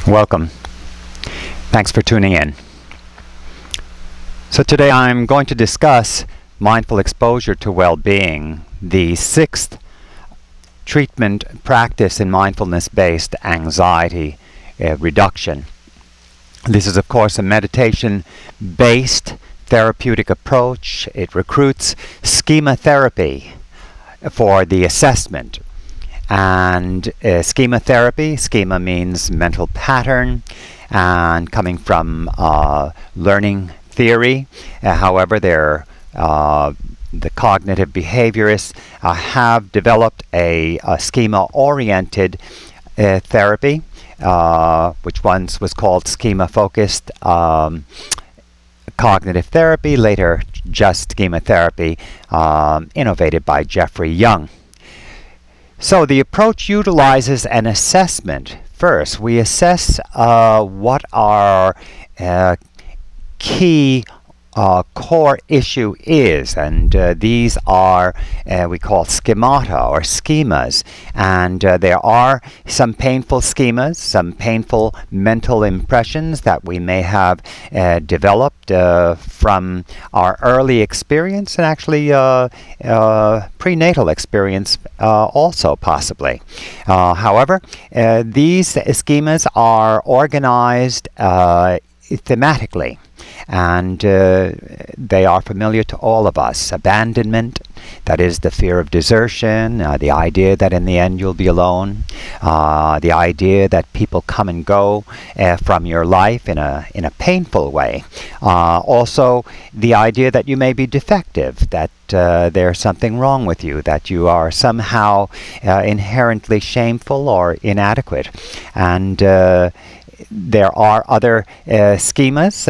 Welcome. Thanks for tuning in. So today I'm going to discuss mindful exposure to well-being, the sixth treatment practice in mindfulness-based anxiety reduction. This is, of course, a meditation-based therapeutic approach. It recruits schema therapy for the assessment. And schema therapy, schema means mental pattern, and coming from learning theory. However, the cognitive behaviorists have developed a schema-oriented therapy, which once was called schema-focused cognitive therapy, later just schema therapy, innovated by Jeffrey Young. So the approach utilizes an assessment. First, we assess what our key core issue is, and these are we call schemata or schemas, and there are some painful schemas, some painful mental impressions that we may have developed from our early experience, and actually prenatal experience also possibly. However, these schemas are organized thematically, and they are familiar to all of us. Abandonment, that is the fear of desertion, the idea that in the end you'll be alone, the idea that people come and go from your life in a painful way. Also, the idea that you may be defective, that there's something wrong with you, that you are somehow inherently shameful or inadequate. And there are other schemas,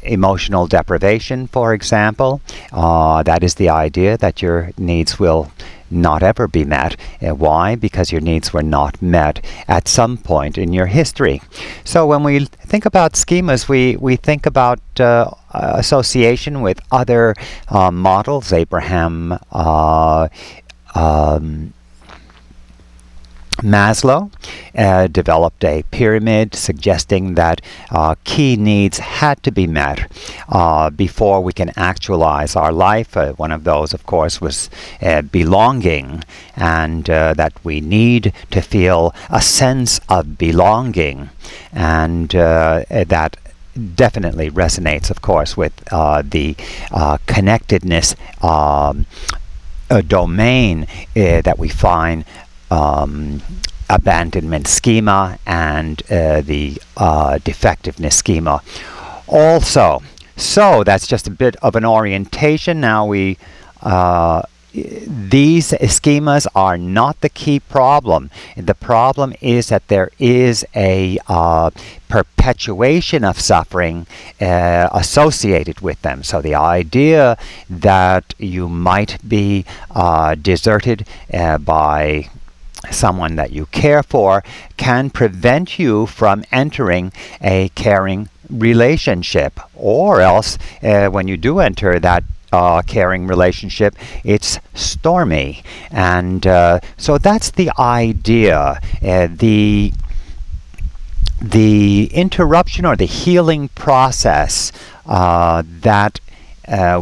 emotional deprivation, for example. That is the idea that your needs will not ever be met. Why? Because your needs were not met at some point in your history. So when we think about schemas, we think about association with other models. Abraham Maslow developed a pyramid suggesting that key needs had to be met before we can actualize our life. One of those, of course, was belonging, and that we need to feel a sense of belonging, and that definitely resonates, of course, with the connectedness domain that we find abandonment schema and the defectiveness schema also. So that's just a bit of an orientation. Now these schemas are not the key problem. The problem is that there is a perpetuation of suffering associated with them. So the idea that you might be deserted by someone that you care for can prevent you from entering a caring relationship, or else when you do enter that caring relationship, it's stormy. And so that's the idea. The interruption or the healing process that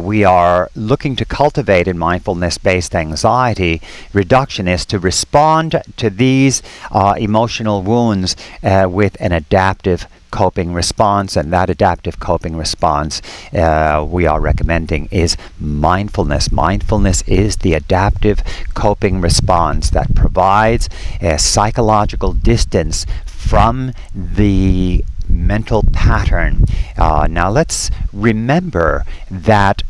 we are looking to cultivate in mindfulness-based anxiety reduction is to respond to these emotional wounds with an adaptive coping response, and that adaptive coping response we are recommending is mindfulness. Mindfulness is the adaptive coping response that provides a psychological distance from the mental pattern. Now let's remember that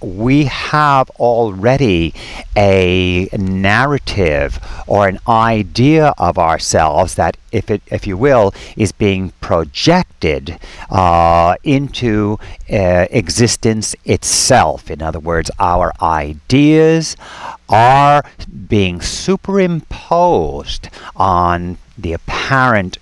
we have already a narrative or an idea of ourselves that, if you will, is being projected into existence itself. In other words, our ideas are being superimposed on the apparent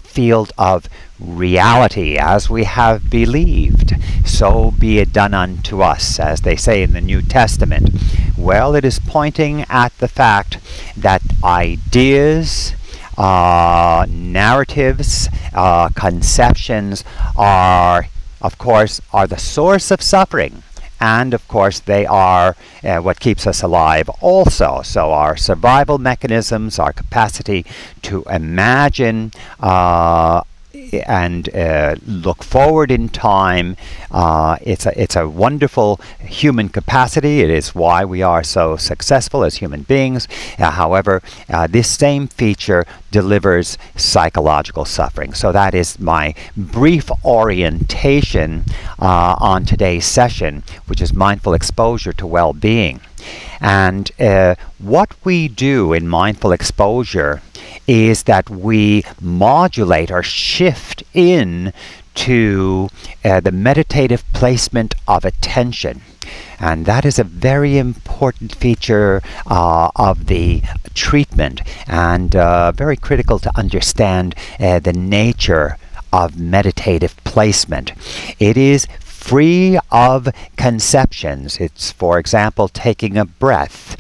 field of reality as we have believed. So be it done unto us, as they say in the New Testament. Well, it is pointing at the fact that ideas narratives, conceptions of course, are the source of suffering. And of course, they are what keeps us alive also. So our survival mechanisms, our capacity to imagine and look forward in time, it's a wonderful human capacity. It is why we are so successful as human beings. However, this same feature delivers psychological suffering. So that is my brief orientation on today's session, which is mindful exposure to well-being. And what we do in mindful exposure is that we modulate or shift in to the meditative placement of attention. And that is a very important feature of the treatment, and very critical to understand the nature of meditative placement. It is free of conceptions. It's, for example, taking a breath.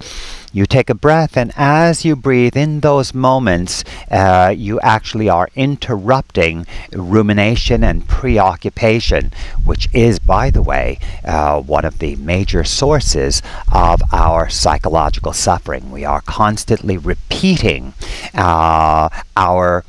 You take a breath, and as you breathe in those moments, you actually are interrupting rumination and preoccupation, which is, by the way, one of the major sources of our psychological suffering. We are constantly repeating our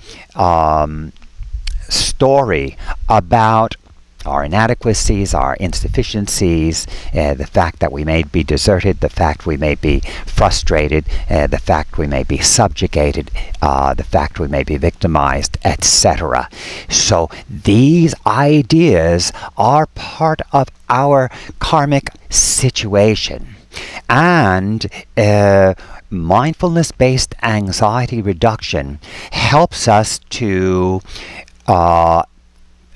story about our inadequacies, our insufficiencies, the fact that we may be deserted, the fact we may be frustrated, the fact we may be subjugated, the fact we may be victimized, etc. So these ideas are part of our karmic situation. And mindfulness-based anxiety reduction helps us to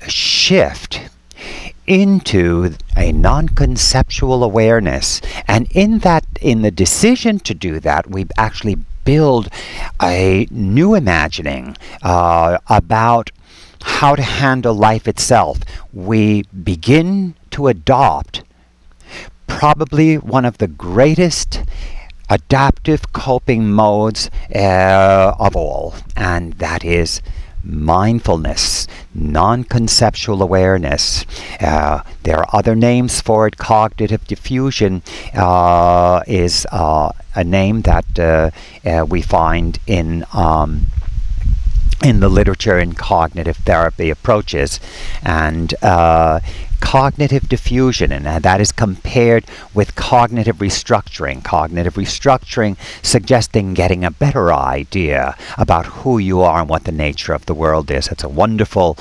shift into a non-conceptual awareness, and in the decision to do that, we actually build a new imagining about how to handle life itself. We begin to adopt probably one of the greatest adaptive coping modes of all, and that is mindfulness, non-conceptual awareness. There are other names for it. Cognitive diffusion is a name that we find in the literature in cognitive therapy approaches. And cognitive diffusion, and that is compared with cognitive restructuring. Cognitive restructuring suggesting getting a better idea about who you are and what the nature of the world is. It's a wonderful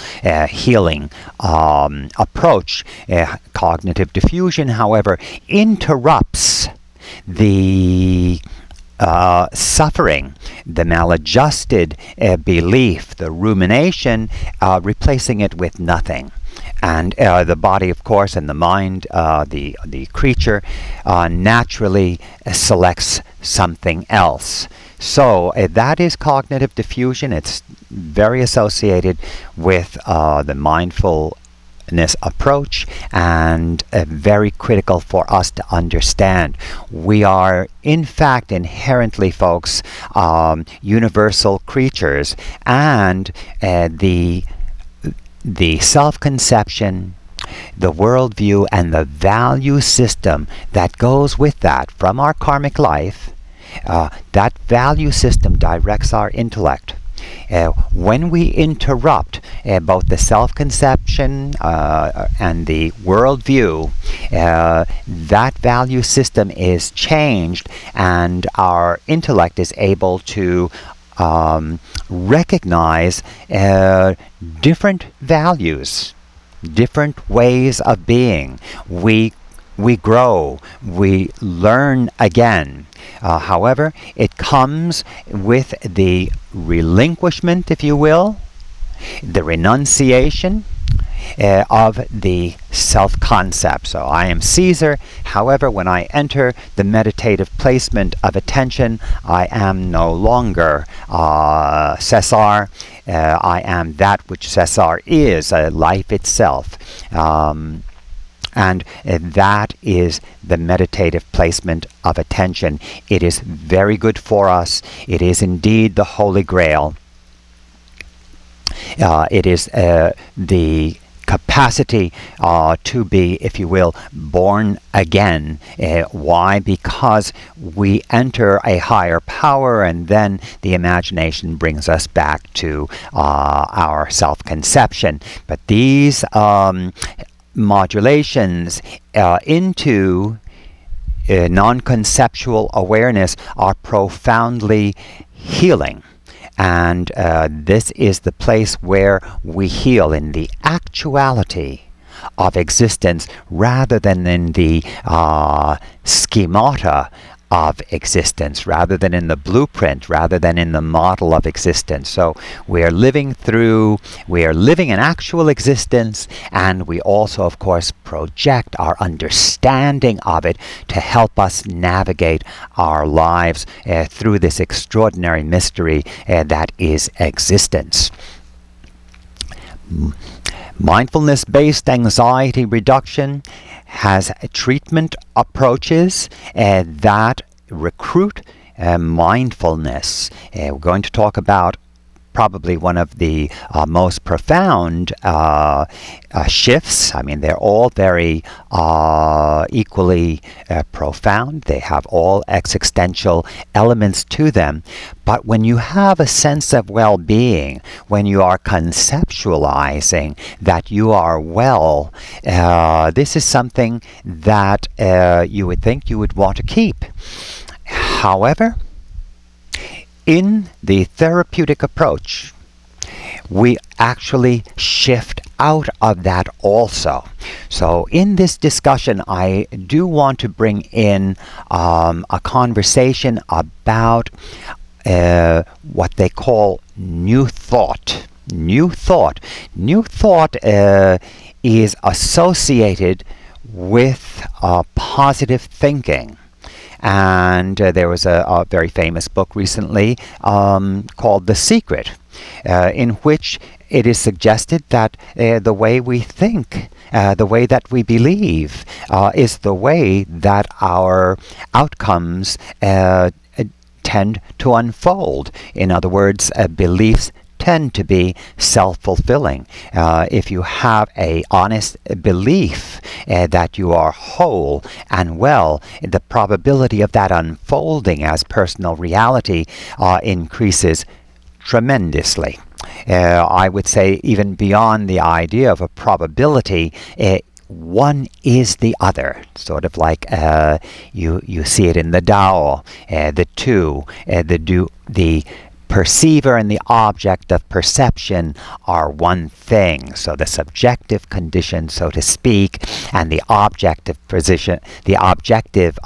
healing approach. Cognitive diffusion, however, interrupts the suffering, the maladjusted belief, the rumination, replacing it with nothing. And the body, of course, and the mind, the creature, naturally selects something else. So that is cognitive diffusion. It's very associated with the mindfulness approach, and very critical for us to understand. We are, in fact, inherently, folks, universal creatures, and the self-conception, the worldview, and the value system that goes with that from our karmic life, that value system directs our intellect. When we interrupt both the self-conception and the worldview, that value system is changed, and our intellect is able to recognize different values, different ways of being. We grow, we learn again. However, it comes with the relinquishment, if you will, the renunciation of the self-concept. So I am Cesar. However, when I enter the meditative placement of attention, I am no longer Cesar. I am that which Cesar is, life itself. And that is the meditative placement of attention. It is very good for us. It is indeed the Holy Grail. It is the capacity to be, if you will, born again. Why? Because we enter a higher power, and then the imagination brings us back to our self-conception. But these modulations into non-conceptual awareness are profoundly healing. And this is the place where we heal in the actuality of existence rather than in the schemata of existence, rather than in the blueprint, rather than in the model of existence. So we are living an actual existence, and we also, of course, project our understanding of it to help us navigate our lives through this extraordinary mystery that is existence. Mindfulness Based Anxiety Reduction has treatment approaches that recruit mindfulness. We're going to talk about probably one of the most profound shifts. I mean, they're all very equally profound. They have all existential elements to them. But when you have a sense of well-being, when you are conceptualizing that you are well, this is something that you would think you would want to keep. However, in the therapeutic approach, we actually shift out of that also. So in this discussion, I do want to bring in a conversation about what they call new thought. New thought. New thought is associated with positive thinking. And there was a very famous book recently called The Secret, in which it is suggested that the way we think, the way that we believe, is the way that our outcomes tend to unfold. In other words, beliefs tend to be self-fulfilling. If you have an honest belief that you are whole and well, the probability of that unfolding as personal reality increases tremendously. I would say even beyond the idea of a probability, one is the other, sort of like you see it in the Tao, the perceiver and the object of perception are one thing. So the subjective condition, so to speak, and the objective position, the objective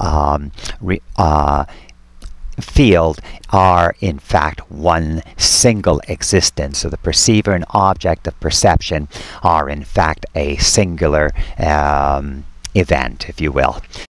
field are in fact one single existence. So the perceiver and object of perception are in fact a singular event, if you will.